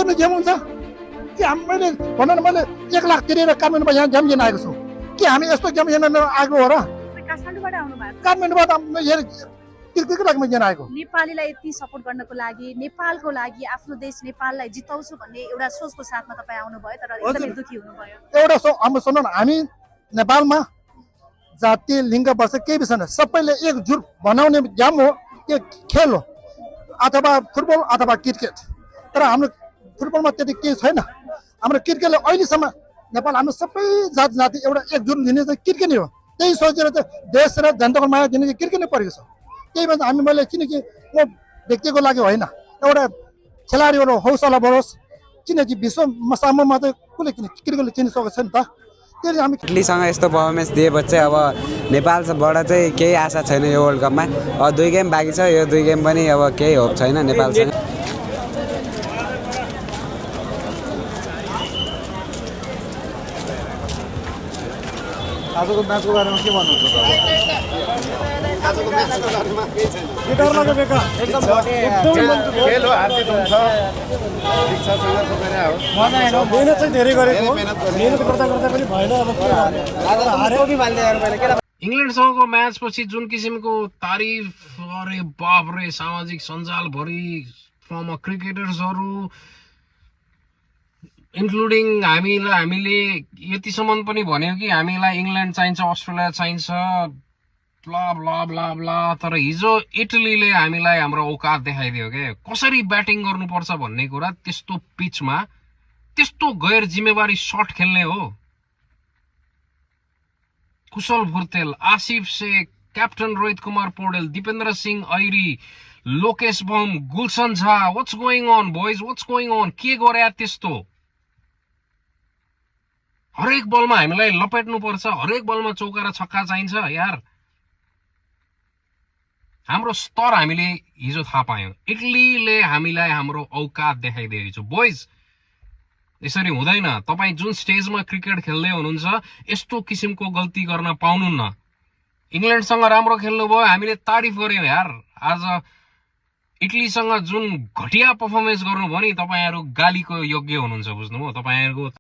गर्ने गेम हुन्छ कि मैले भन न मैले 1 लाख तिरेर काठमाडौँमा यहाँ गेम लिन आएको छु कि हामी यस्तो गेम लिन आएको हो र काठमाडौँबाट आउनु भएको काठमाडौँबाट क्रिकेटको लागि लिन आएको नेपालीलाई यति सपोर्ट गर्नको लागि नेपालको लागि आफ्नो देश नेपाललाई जिताउँछु भन्ने एउटा सोचको साथमा तपाईँ आउनुभयो तर एकदमै दुखी हुनुभयो एउटा हाम्रो सुन्नु न हामी नेपालमा जाति लिङ्ग वर्ष केही विषय छैन सबैले एकजुट बनाउने गेम हो यो खेल हो अथवा फुटबल अथवा क्रिकेट तर हाम्रो फुटबलमा त्यति केही छैन हाम्रो क्रिकेटले अहिलेसम्म नेपाल हाम्रो सबै जात जाति एउटा एकजुट दिने चाहिँ क्रिकेट नै हो त्यही सोचेर चाहिँ देश र जनताको माया दिने चाहिँ क्रिकेट नै परेको छ त्यही भएर हामी मैले किनकि म व्यक्तिको लागि होइन एउटा खेलाडीहरू हौसला बढोस् किनकि विश्वमा सामुमा चाहिँ कसले क्रिकेटले चिन्न सकेको छ नि त त्यसले हामी इटलीसँग यस्तो पर्फर्मेन्स दिएपछि चाहिँ अब नेपालबाट चाहिँ केही आशा छैन यो वर्ल्ड कपमा अब 2 गेम बाँकी छ यो 2 गेम पनि अब केही होप छैन नेपालसँग आजको म्याचको बारेमा के भन्नुहुन्छ आजको म्याचको बारेमा केही छैन के डर लाग्यो बेका एकदम खेल हो हार जित हुन्छ ठिक छ सङ्घर्ष गरे हो मेहनत चाहिँ धेरै गरेको मेहनत गर्दा पनि भएन अब के गर्नु हारेको पनि मान्दै यार मैले के इङ्ल्यान्डसँगको म्याचपछि जुन किसिमको तारिफ अरे बाप रे सामाजिक सञ्जालभरि फर्मर क्रिकेटर्सहरू इन्क्लुडिङ हामीले यतिसम्म पनि भन्यो कि हामीलाई इङ्ल्यान्ड चाहिन्छ अस्ट्रेलिया चाहिन्छ ब्ला ब्ला ब्ला ब्ला तर हिजो इटलीले हामीलाई हाम्रो औकात देखाइदियो के कसरी ब्याटिङ गर्नुपर्छ भन्ने कुरा त्यस्तो पिचमा त्यस्तो गैर जिम्मेवारी शट खेल्ने हो Kushal Bhurtel Asif Sheikh captain Rohit Kumar Paudel Dipendra Singh Airee Lokesh Bam Gulsan Jha what's going on boys what's going on के गरे त्यस्तो हरेक बलमा हामीलाई लपेट्नु पर्छ हरेक बलमा चौका र छक्का चाहिन्छ यार हाम्रो स्तर हामीले हिजो थाहा पायौं इटलीले हामीलाई हाम्रो औकात देखाइदियो हिजो बोइज यसरी हुँदैन तपाई जुन स्टेजमा क्रिकेट खेल्दै हुनुहुन्छ यस्तो किसिमको गल्ती गर्न पाउनुहुन्न इङ्ल्यान्डसँग राम्रो खेल्नुभयो हामीले तारिफ गर्यौं यार आज इटलीसँग जुन घटिया परफर्मेन्स गर्नुभयो नि तपाईहरु गालीको योग्य हुनुहुन्छ बुझ्नुभयो तपाईहरुको